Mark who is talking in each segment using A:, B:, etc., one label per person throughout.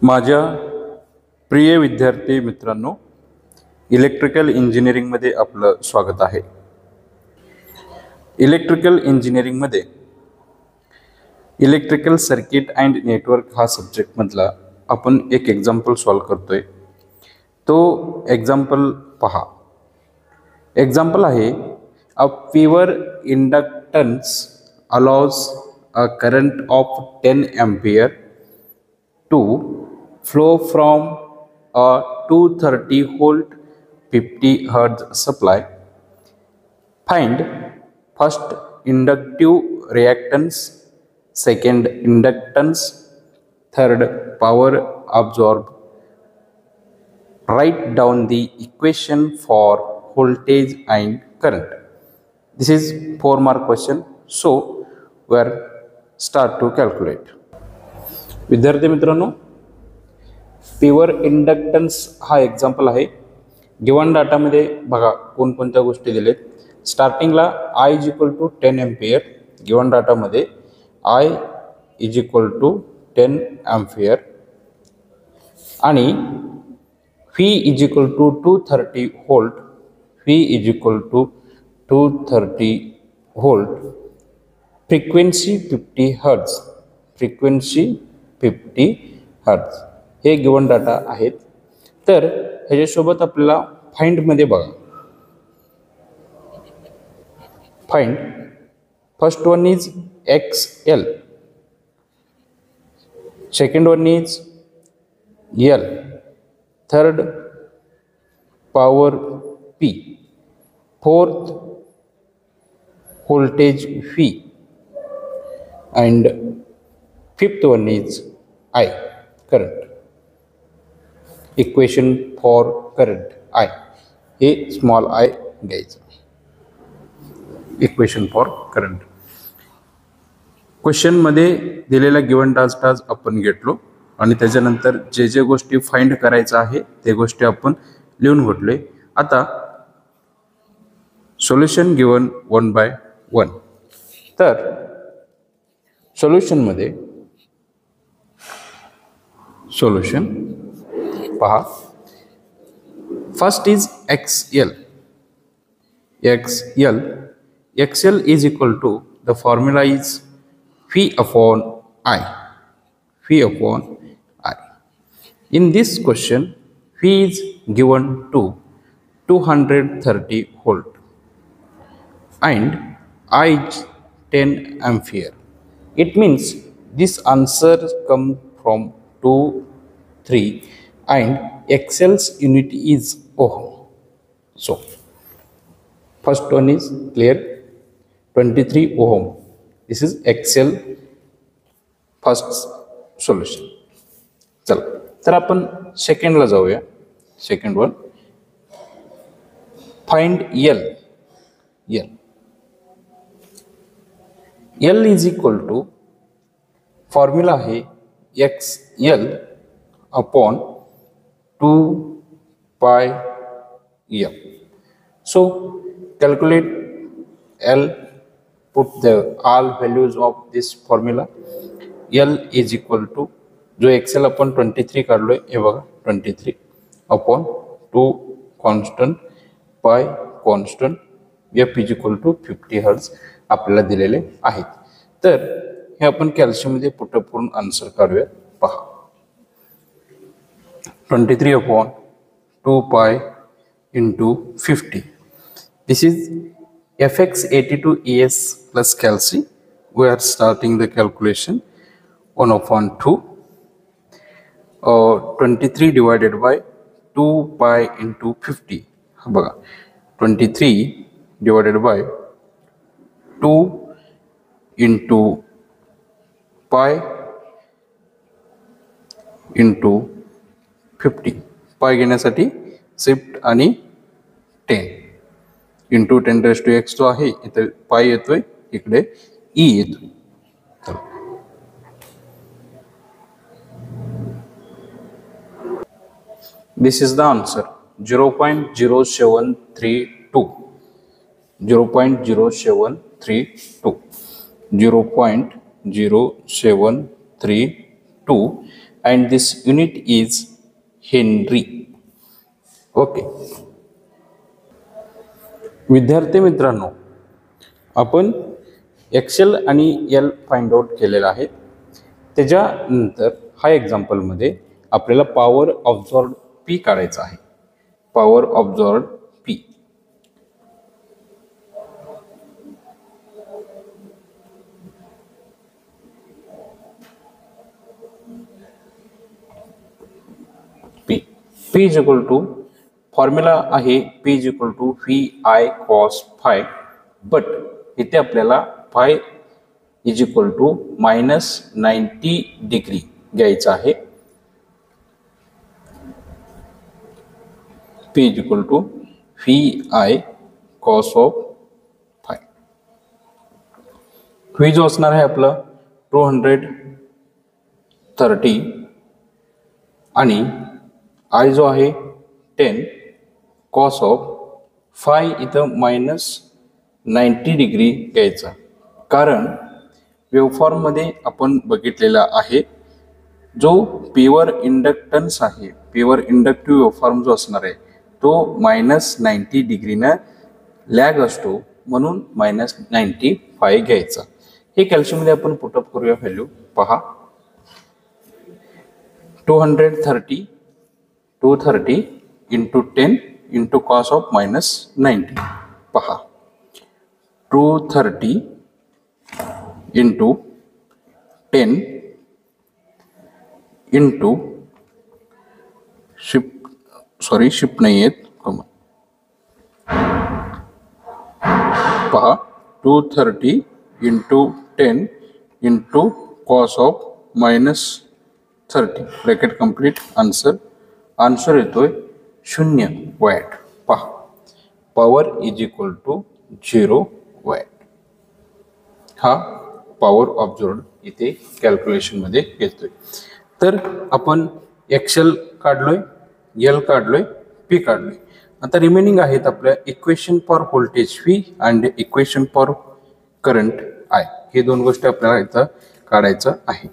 A: माझ्या प्रिय विद्यार्थी मित्रांनो, इलेक्ट्रिकल इंजिनिअरिंगमध्ये आपलं स्वागत आहे. इलेक्ट्रिकल इंजिनिअरिंगमध्ये इलेक्ट्रिकल सर्किट अँड नेटवर्क हा सब्जेक्टमधला आपण एक एक्झाम्पल सॉल्व करतोय. तो एक्झाम्पल पहा. एक्झाम्पल आहे, अ pure inductance allows a current of 10 ampere to flow from a 230 volt 50 hertz supply. Find first inductive reactance, second inductance, third power absorbed. Write down the equation for voltage and current. This is 4-mark question. So we are start to calculate. विद्यार्थी मित्रांनो, pure inductance हा example आहे. Given डाटामध्ये बघा कोणकोणत्या गोष्टी दिलेत. स्टार्टिंगला I is equal to 10 ampere. Given डाटामध्ये I is equal to 10 ampere आणि V is equal to 230 volt. V is equal to 230 volt. Frequency 50 hertz. Frequency 50 hertz हे गिवन डाटा आहेत. तर ह्याच्यासोबत आपल्याला फाइंडमध्ये बघा. Find first one is XL, second one is L, third power P, fourth voltage V, and fifth one is I, current. Equation for current I हे small I घ्यायचं. Equation for current. Question मध्ये दिलेला given data आपण घेतलो आणि त्याच्यानंतर जे जे गोष्टी फाइंड करायचं आहे ते गोष्टी आपण लिहून घेतलोय. आता सोल्युशन गिवन 1 by 1. तर सोल्युशन मध्ये सोल्युशन पहा. First is XL. XL is equal to, the formula is V upon I. V upon I. In this question, V is given to 230 volt and I is 10 ampere. It means this answer comes from 2, 3 and XL's unit is ohm. So first one is clear, 23 ohm. This is XL first solution. चला तर आपण सेकंडला जाऊया. Second one, find L. L is equal to, formula आहे XL upon 2 pi M. So calculate L, put the all values of this formula. L is equal to, जो XL upon 23 काढलोय हे बघा, 23 upon 2 constant pi constant, F is equal to 50 hertz आपल्याला दिलेले आहेत. तर हे आपण कॅल्शियम मध्ये पुटअप करून आन्सर काढूया. पहा, 23 upon 2 pi into 50. This is Fx82 Es plus calci. We are starting the calculation. 1 upon 2. 23 divided by 2 pi into 50. बघा, 23 divided by 2 into pi into 50. पाय घेण्यासाठी शिफ्ट आणि 10 into 10 raised to x जो आहे इथे पाय येतोय, इकडे e येतोय. This is the answer, 0.0732. 0.0732. 0.0732 and this unit is Henry. Okay विद्यार्थी मित्रांनो, आपण एक्सेल आणि एल फाइंड आउट केलेला आहे. त्याच्यानंतर हा एक्झाम्पलमध्ये आपल्याला पॉवर ऑब्झॉर्ब्ड पी काढायचा आहे. Power absorbed P. P is equal to formula आहे P is equal to V I cos phi, but इथे आपल्याला phi is equal to -90 degree घ्यायचा आहे. P is equal to V I cos of phi. V जो असणार आहे आपला 230 आणि आय जो आहे 10 कॉस ऑफ फाय इथं -90 डिग्री घ्यायचा. कारण वेवफॉर्ममध्ये आपण बघितलेला आहे जो प्युअर इंडक्टन्स आहे, प्युअर इंडक्टिव्ह वेवफॉर्म जो असणार आहे तो -90 डिग्रीनं लॅग असतो, म्हणून -95 घ्यायचा. हे कॅल्शियममध्ये आपण पुटअप करूया. व्हॅल्यू पहा 230 इंटू 10 इंटू कॉस ऑफ -90. पहा 230 इंटू 10 इंटू शिफ्ट नाही आहेत. पहा 230 into 10 into cos of -30 bracket complete. Answer येतोय 0 वॅट. पहा power is equal to 0 watt. हा पॉवर ऑब्झर्व्ड इथे कॅल्क्युलेशन मध्ये येतोय. तर आपण एक्सेल काढलोय, एल काढलोय, पी काढलोय. आता रिमेनिंग आहेत आपल्या equation for voltage V and equation for current I. हे दोन गोष्टी आपल्याला इथं काढायचं आहे.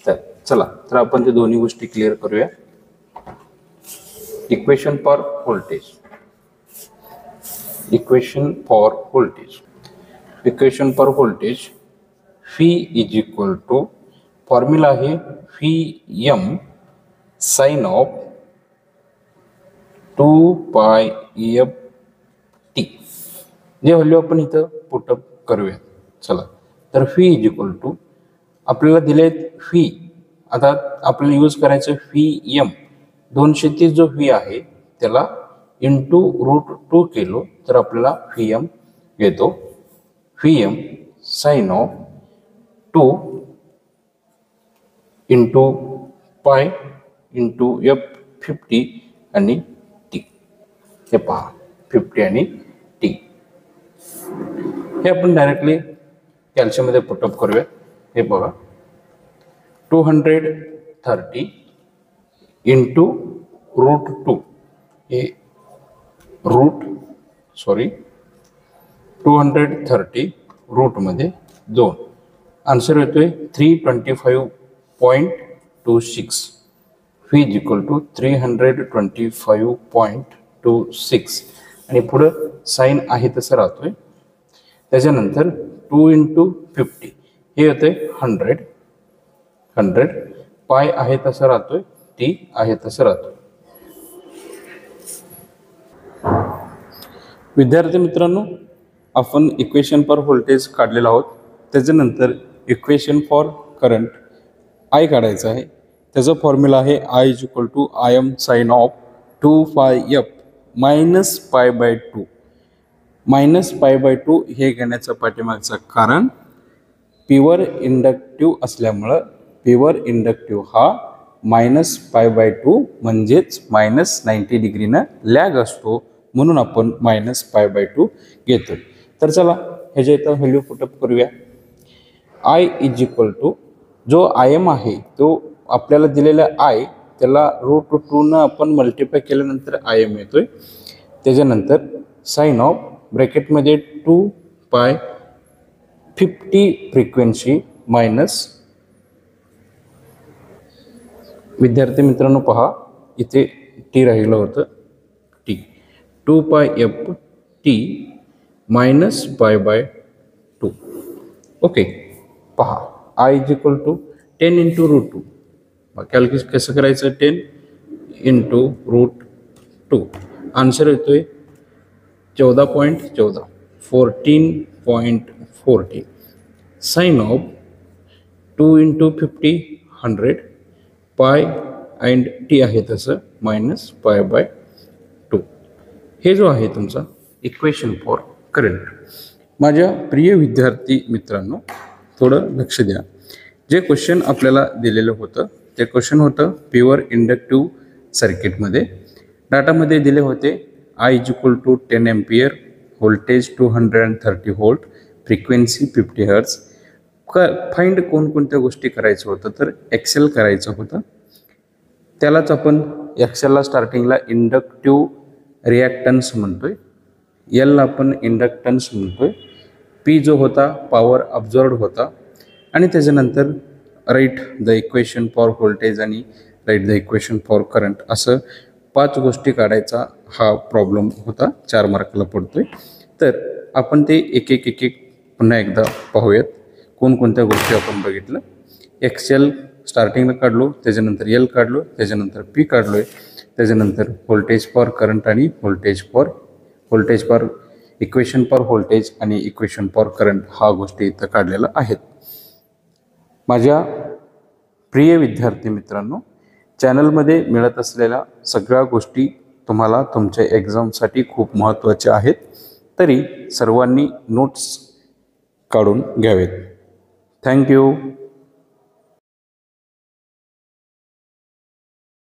A: तर चला तर आपण ते दोन्ही गोष्टी क्लिअर करूया. Equation for voltage, equation for voltage V is equal to formula आहे V M sine of 2πf T. जे व्हॅल्यू आपण इथं पुटअप करूया. चला तर व्ही इज इक्वल टू आपल्याला दिले व्ही. आता आपल्याला यूज करायचं व्ही एम 230 जो व्ही आहे त्याला इंटू √2 केलो तर आपल्याला व्ही एम येतो. V M sine of 2 into pi into F50 आणि टी. हे पहा 50 आणि टी. हे आपण डायरेक्टली कॅल्शियममध्ये पुटअप करूया. हे बघा 230 इंटू √2 हे 230 रूटमध्ये 2. आन्सर येतोय 325.26. व्ही इज इक्वल टू 325.26 आणि पुढं साईन आहे तसं राहतोय. त्याच्यानंतर 2 इंटू 50 हे होतंय 100. पाय आहे तसं राहतोय, टी आहे तसं राहतोय. विद्यार्थी मित्रांनो, आपण इक्वेशन फॉर व्होल्टेज काढलेला आहोत. त्याच्यानंतर इक्वेशन फॉर करंट आय काढायचं आहे. त्याचा फॉर्म्युला आहे I is equal to I M sine of 2πf minus π/2. -π/2 हे घेण्याचं पाठीमागचं कारण प्युअर इंडक्टिव्ह असल्यामुळं प्युअर इंडक्टिव्ह हा -π/2 म्हणजेच -90 डिग्रीनं लॅग असतो, म्हणून आपण -π/2 घेतो. तर चला ह्याच्या इथं व्हॅल्यू पुटअप करूया. आय इज इक्वल टू जो आय एम आहे तो आपल्याला दिलेला आय त्याला √2 आपण मल्टिप्लाय केल्यानंतर आय एम येतोय. त्याच्यानंतर साइन ऑफ ब्रॅकेटमध्ये 2π50 फ्रिक्वेन्सी मायनस विद्यार्थी मित्रांनो पहा, इथे टी राहिलं होतं, T 2 pi F T minus pi by 2. Okay, पहा I is equal to 10 into root 2. Calculate कसं करायचं, 10 इंटू रूट 2. आन्सर येतोय 14.14, 14.40. साइन ऑफ 2 इंटू 50 100 पाय अँड टी आहे तसं मायनस पाय बाय 2. हे जो आहे तुमचा इक्वेशन फॉर करंट. माझ्या प्रिय विद्यार्थी मित्रांनो, थोडं लक्ष द्या. जे क्वेश्चन आपल्याला दिलेलं होतं ते क्वेश्चन होतं प्युअर इंडक्टिव्ह सर्किटमध्ये. डाटामध्ये दिले होते I is equal to 10 ampere, voltage 230 volt, frequency 50 hertz. Find कोणकोणत्या गोष्टी करायचं होतं, तर एक्सेल करायचं होतं. त्यालाच आपण एक्सेलला स्टार्टिंगला इंडक्टिव्ह रिॲक्टन्स म्हणतोय, एलला आपण इंडक्टन्स म्हणतोय, पी जो होता पॉवर अब्झॉर्ड होता, आणि त्याच्यानंतर right the equation for voltage आणि right the equation for current, असं 5 गोष्टी काढायचा हा प्रॉब्लेम होता. 4 मार्काला पडतोय. तर आपण ते एक एक पुन्हा एकदा पाहूयात. कोणकोणत्या गोष्टी आपण बघितलं. एक्सेल स्टार्टिंगला काढलो, त्याच्यानंतर एल काढलो, त्याच्यानंतर पी काढलो आहे, त्याच्यानंतर व्होल्टेज फॉर करंट आणि voltage for equation for voltage आणि इक्वेशन फॉर करंट, हा गोष्टी इथं काढलेल्या आहेत. माझ्या प्रिय विद्यार्थी मित्रांनो, चॅनलमध्ये मिळत असलेल्या सगळ्या गोष्टी तुम्हाला तुमच्या एक्झामसाठी खूप महत्त्वाच्या आहेत. तरी सर्वांनी नोट्स काढून घ्यावेत. थँक्यू.